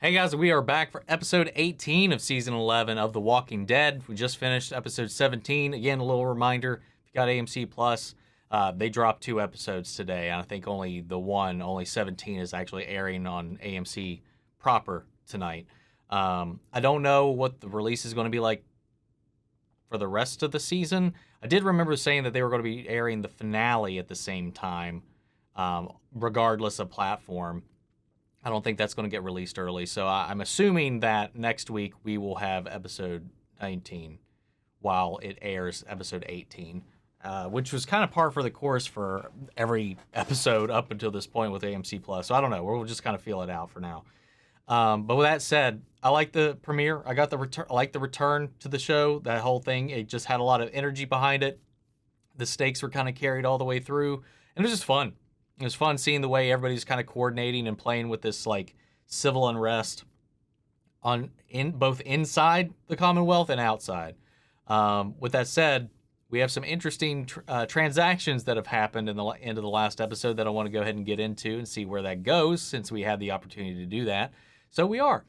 Hey guys, we are back for episode 18 of season 11 of The Walking Dead. We just finished episode 17. Again, a little reminder, if you got AMC Plus, they dropped 2 episodes today. And I think only 17 is actually airing on AMC proper tonight. I don't know what the release is going to be like for the rest of the season. I did remember saying that they were going to be airing the finale at the same time, regardless of platform. I don't think that's going to get released early, so I'm assuming that next week we will have episode 19 while it airs episode 18, which was kind of par for the course for every episode up until this point with AMC Plus. So I don't know. We'll just kind of feel it out for now. But with that said, I like the premiere. I like the return to the show. That whole thing, it just had a lot of energy behind it. The stakes were kind of carried all the way through, and it was just fun. It was fun seeing the way everybody's kind of coordinating and playing with this like civil unrest in both inside the Commonwealth and outside. With that said, we have some interesting transactions that have happened in the end of the last episode that I want to go ahead and get into and see where that goes, since we had the opportunity to do that. So we are.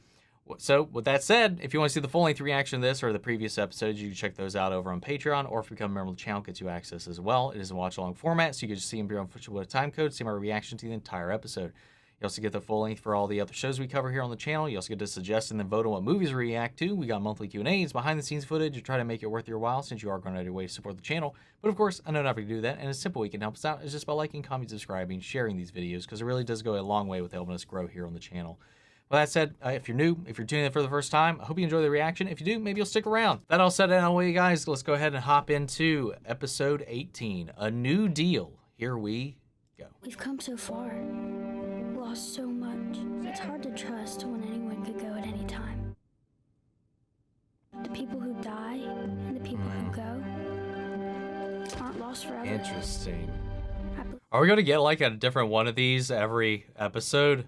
So with that said, if you want to see the full-length reaction to this or the previous episodes, you can check those out over on Patreon, or if you become a member of the channel, it gets you access as well. It is a watch-along format, so you can just see them here on Twitch with a time code, see my reaction to the entire episode. You also get the full length for all the other shows we cover here on the channel. You also get to suggest and then vote on what movies we react to. We got monthly Q&As, behind-the-scenes footage to try to make it worth your while, since you are going out of your way to support the channel. But of course, I know not to do that, and it's simple. You can help us out. It's just by liking, commenting, subscribing, sharing these videos, because it really does go a long way with helping us grow here on the channel. With that said, if you're new, if you're tuning in for the first time, I hope you enjoy the reaction. If you do, maybe you'll stick around. That all said and away, guys, let's go ahead and hop into episode 18, A New Deal. Here we go. We've come so far, lost so much. It's hard to trust when anyone could go at any time. The people who die and the people who go aren't lost forever. Interesting. Are we going to get like a different one of these every episode?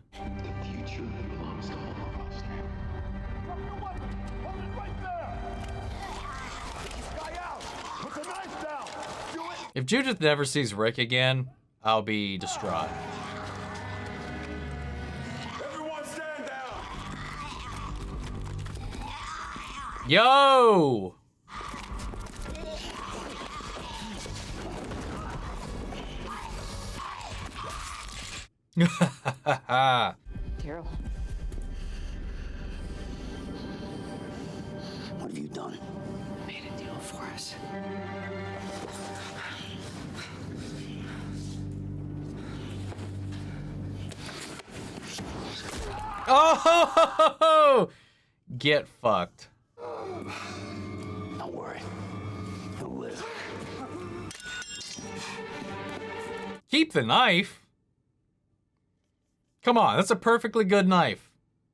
If Judith never sees Rick again, I'll be distraught. Everyone stand down. Yo! Daryl. What have you done? Made a deal for us. Oh! Get fucked. Don't worry. He'll live. Keep the knife. Come on, that's a perfectly good knife.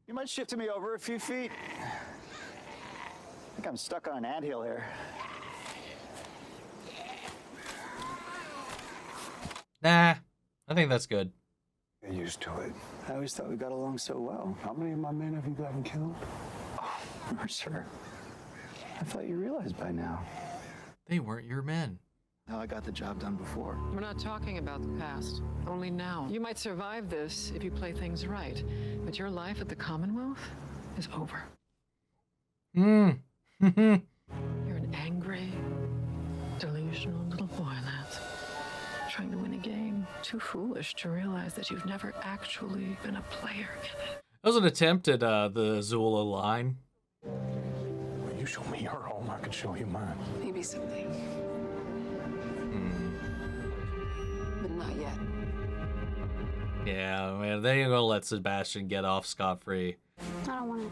You might shift me over a few feet. I think I'm stuck on an anthill here. Nah, I think that's good. Get used to it. I always thought we got along so well. How many of my men have you gotten killed? Oh, Mercer. I thought you realized by now. They weren't your men. How I got the job done before. We're not talking about the past, only now. You might survive this if you play things right, but your life at the Commonwealth is over. You're You're an angry, delusional little boy, Lance. Trying to win a game. Too foolish to realize that you've never actually been a player in it. That was an attempt at the Zula line. When you show me your home, I can show you mine. Maybe someday. But not yet. Yeah, man, they ain't gonna let Sebastian get off scot-free. I don't want to.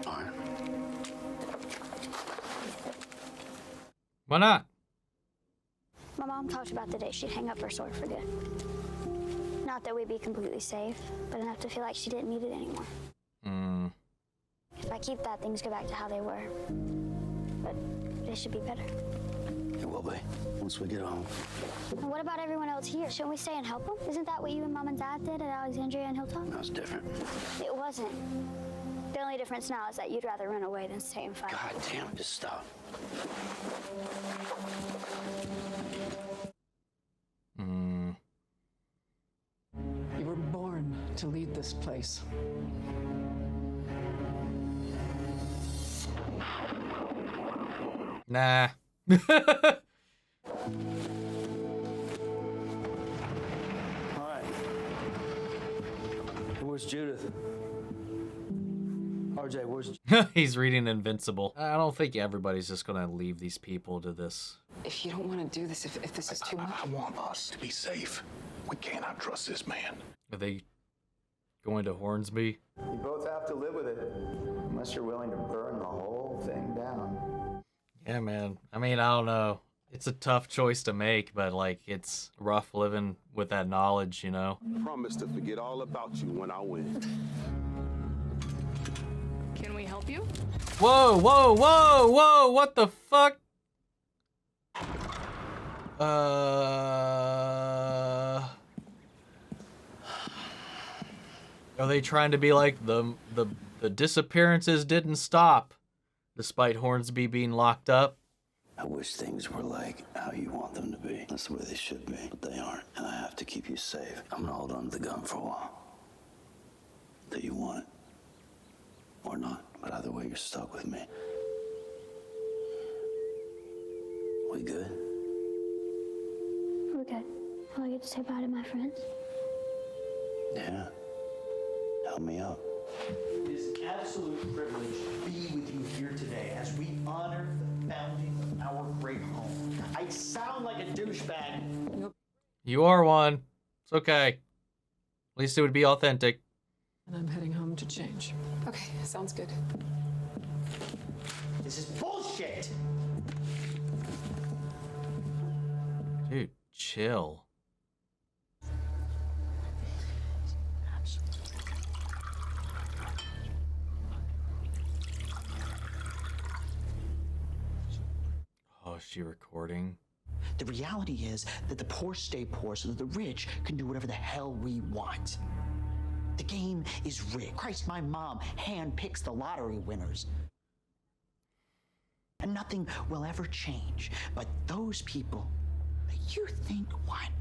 Fine. Why not? My mom talked about the day she'd hang up her sword for good. Not that we'd be completely safe, but enough to feel like she didn't need it anymore. If I keep that, things go back to how they were. But they should be better. It will be, once we get home. And what about everyone else here? Shouldn't we stay and help them? Isn't that what you and Mom and Dad did at Alexandria and Hilltop? That was different. It wasn't. The only difference now is that you'd rather run away than stay and fight. God damn, just stop. to lead this place. Nah. All right. Where's Judith? RJ, where's... He's reading Invincible. I don't think everybody's just gonna leave these people to this. If you don't want to do this, if this is too much... I want us to be safe. We cannot trust this man. Are they going to Hornsby? You both have to live with it, unless you're willing to burn the whole thing down. Yeah, man. I mean, I don't know. It's a tough choice to make, but, like, it's rough living with that knowledge, you know? Promise to forget all about you when I win. Can we help you? Whoa, whoa, whoa, whoa! What the fuck? Are they trying to be like the disappearances didn't stop, despite Hornsby being locked up? I wish things were like how you want them to be. That's the way they should be, but they aren't. And I have to keep you safe. I'm gonna hold on to the gun for a while. Do you want it? Or not? But either way, you're stuck with me. We good? We're good. Will I get to say bye to my friends? Yeah. Help me out. It is an absolute privilege to be with you here today as we honor the founding of our great home. I sound like a douchebag. You are one. It's okay. At least it would be authentic. And I'm heading home to change. Okay, sounds good. This is bullshit. Dude, chill. Oh, is she recording? The reality is that the poor stay poor so that the rich can do whatever the hell we want. The game is rigged. Christ, my mom handpicks the lottery winners. And nothing will ever change. But those people that you think want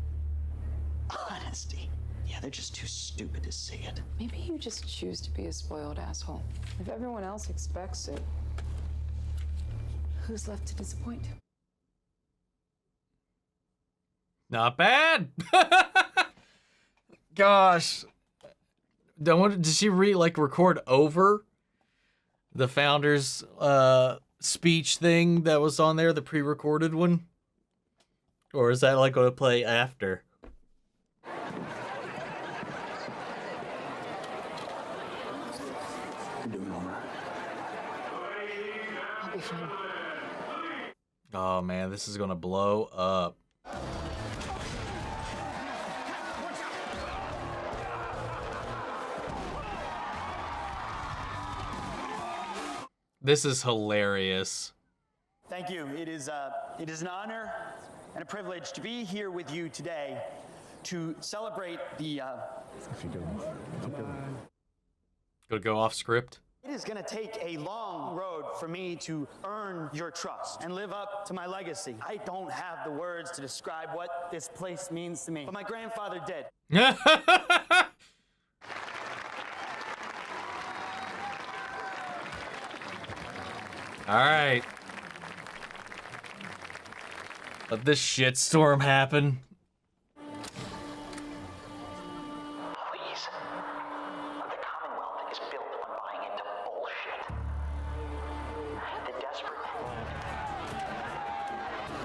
honesty, yeah, they're just too stupid to see it. Maybe you just choose to be a spoiled asshole. If everyone else expects it, who's left to disappoint? Not bad. Gosh. Did she record over the founder's speech thing that was on there, the pre-recorded one? Or is that like going to play after? You're doing all right. I'll be fine. Oh man, this is going to blow up. This is hilarious. Thank you. It is an honor and a privilege to be here with you today to celebrate the... Gonna go off script. It is going to take a long road for me to earn your trust and live up to my legacy. I don't have the words to describe what this place means to me, but my grandfather did. All right. Let this shitstorm happen. Please. The Commonwealth is built on buying into bullshit. The desperate.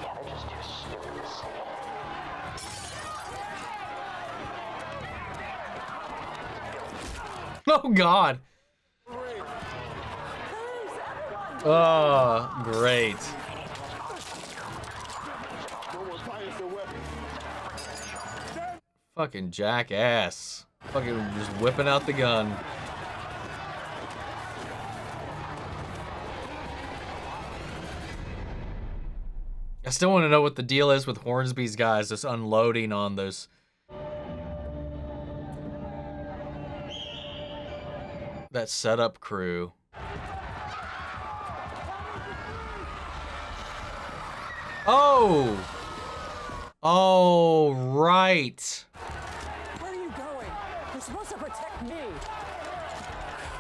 Yeah, they're just too stupid to see it. Oh, God. Oh, great. Fucking jackass. Fucking just whipping out the gun. I still want to know what the deal is with Hornsby's guys just unloading on those. That setup crew. Oh! Oh, right. Where are you going? The supposed to protect me.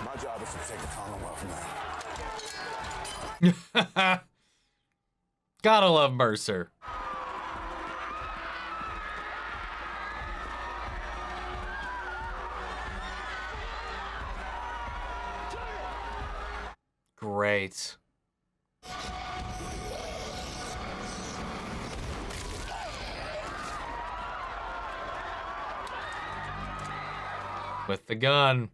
My job is to protect the Commonwealth now. Gotta love Mercer. Great. With the gun.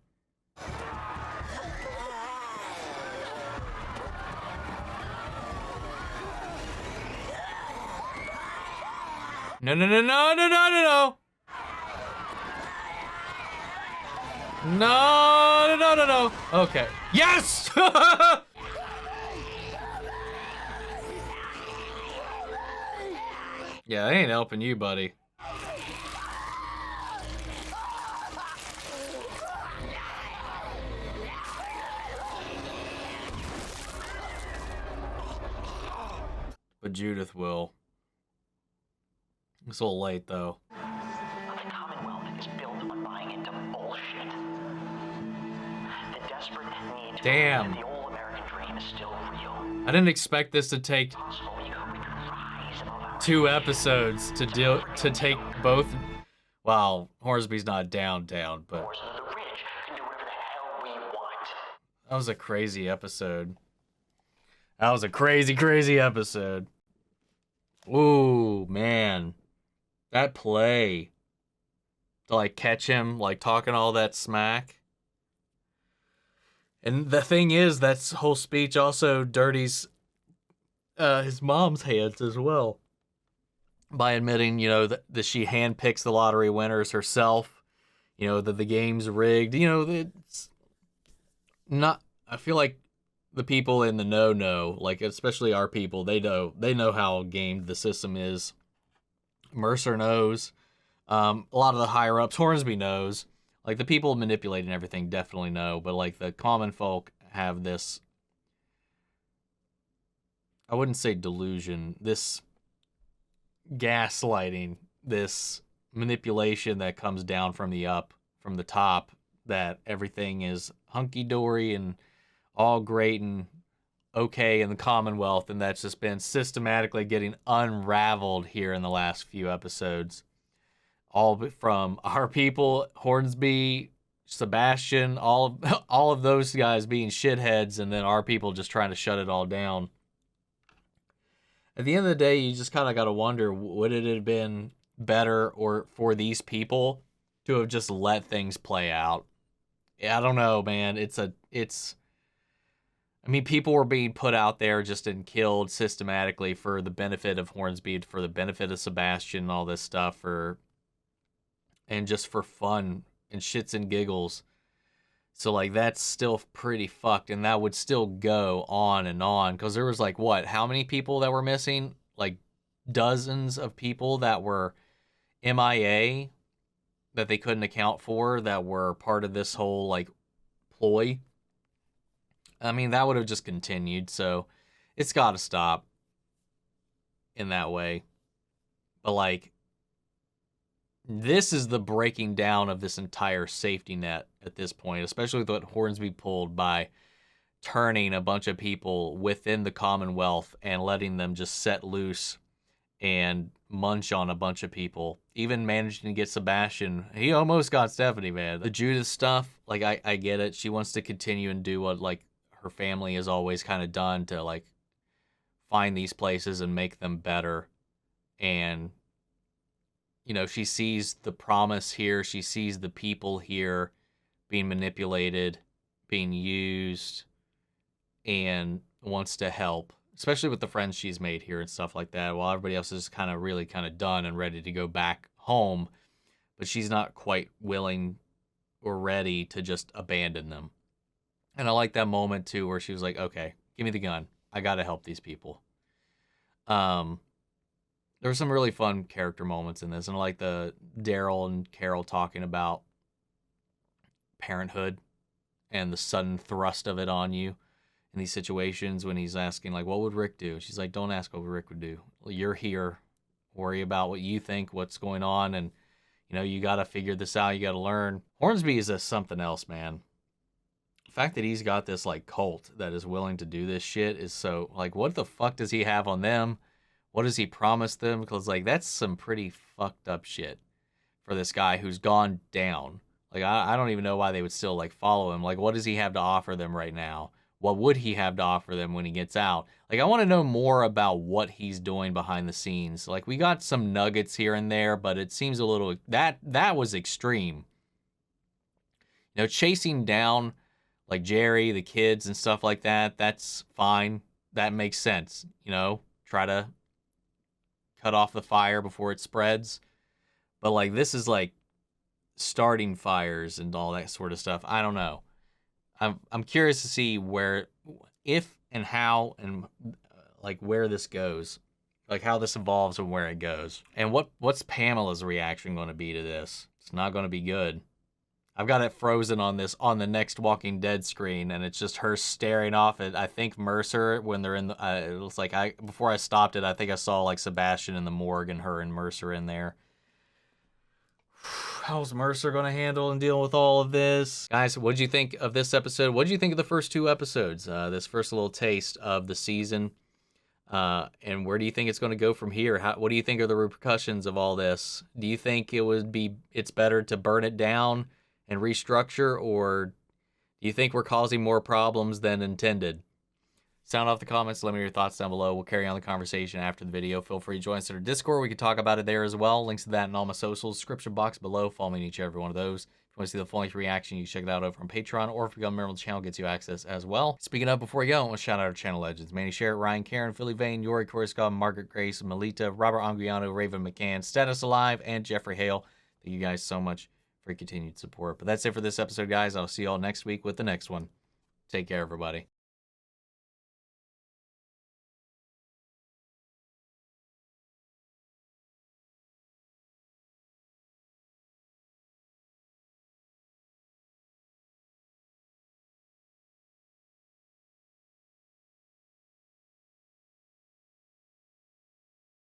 No, no, no, no, no, no, no, no. No, no, no, no, no. Okay. Yes! Yeah, they ain't helping you, buddy. But Judith will. It's a little late, though. The Commonwealth is built on buying into bullshit. The desperate need to Damn. believe that the old American dream is still real. I didn't expect this to take Possible we could rise above our 2 episodes to take both. Wow, Hornsby's not down, but forces of the rich can do whatever the hell we want. that was a crazy episode. That was a crazy, crazy episode. Ooh, man. That play. To, like, catch him, like, talking all that smack. And the thing is, that whole speech also dirties his mom's hands as well. By admitting, you know, that she handpicks the lottery winners herself. You know, that the game's rigged. You know, it's not... I feel like the people in the know, like, especially our people, they know how gamed the system is. Mercer knows. A lot of the higher ups, Hornsby knows. Like, the people manipulating everything definitely know, but, like, the common folk have this, I wouldn't say delusion, this gaslighting, this manipulation that comes down from the top, that everything is hunky-dory and all great and okay in the Commonwealth, and that's just been systematically getting unraveled here in the last few episodes. All from our people, Hornsby, Sebastian, all of those guys being shitheads, and then our people just trying to shut it all down. At the end of the day, you just kind of got to wonder, would it have been better or for these people to have just let things play out? I don't know, man. I mean, people were being put out there just and killed systematically for the benefit of Hornsby, for the benefit of Sebastian and all this stuff, and just for fun and shits and giggles. So, like, that's still pretty fucked, and that would still go on and on, because there was, like, what, how many people that were missing? Like, dozens of people that were MIA that they couldn't account for, that were part of this whole, like, ploy. I mean, that would have just continued, so it's got to stop in that way. But, like, this is the breaking down of this entire safety net at this point, especially with what Hornsby pulled by turning a bunch of people within the Commonwealth and letting them just set loose and munch on a bunch of people. Even managing to get Sebastian. He almost got Stephanie, man. The Judith stuff, like, I get it. She wants to continue and do what, like, her family has always kind of done, to, like, find these places and make them better. And, you know, she sees the promise here. She sees the people here being manipulated, being used, and wants to help, especially with the friends she's made here and stuff like that, while everybody else is kind of done and ready to go back home. But she's not quite willing or ready to just abandon them. And I like that moment, too, where she was like, okay, give me the gun. I got to help these people. There were some really fun character moments in this. And I like the Daryl and Carol talking about parenthood and the sudden thrust of it on you in these situations, when he's asking, like, what would Rick do? She's like, don't ask what Rick would do. You're here. Worry about what you think, what's going on. And, You know, you got to figure this out. You got to learn. Hornsby is something else, man. The fact that he's got this, like, cult that is willing to do this shit is so, like, what the fuck does he have on them? What does he promise them? Because, like, that's some pretty fucked up shit for this guy who's gone down. Like, I don't even know why they would still, like, follow him. Like, what does he have to offer them right now? What would he have to offer them when he gets out? Like, I want to know more about what he's doing behind the scenes. Like, we got some nuggets here and there, but it seems a little... That was extreme. You know, chasing down, like, Jerry, the kids, and stuff like that, that's fine. That makes sense, you know? Try to cut off the fire before it spreads. But, like, this is, like, starting fires and all that sort of stuff. I don't know. I'm curious to see where, if and how, and like where this goes, like how this evolves and where it goes, and what's Pamela's reaction going to be to this? It's not going to be good. I've got it frozen on the next Walking Dead screen, and it's just her staring off at, I think, Mercer when they're in the. It was like before I stopped it, I think I saw like Sebastian in the morgue and her and Mercer in there. How's Mercer going to handle and deal with all of this? Guys, what did you think of this episode? What did you think of the first two episodes? This first little taste of the season. And where do you think it's going to go from here? What do you think are the repercussions of all this? Do you think it's better to burn it down and restructure? Or do you think we're causing more problems than intended? Sound off the comments. Let me know your thoughts down below. We'll carry on the conversation after the video. Feel free to join us in our Discord. We can talk about it there as well. Links to that in all my socials. Description box below. Follow me in each and every one of those. If you want to see the full-length reaction, you can check it out over on Patreon, or if you become a member of the channel, gets you access as well. Speaking of, before you go, I want to shout out our channel legends. Manny Sherritt, Ryan Karen, Philly Vane, Yori Korskov, Margaret Grace, Melita, Robert Anguiano, Raven McCann, Status Alive, and Jeffrey Hale. Thank you guys so much for your continued support. But that's it for this episode, guys. I'll see you all next week with the next one. Take care, everybody.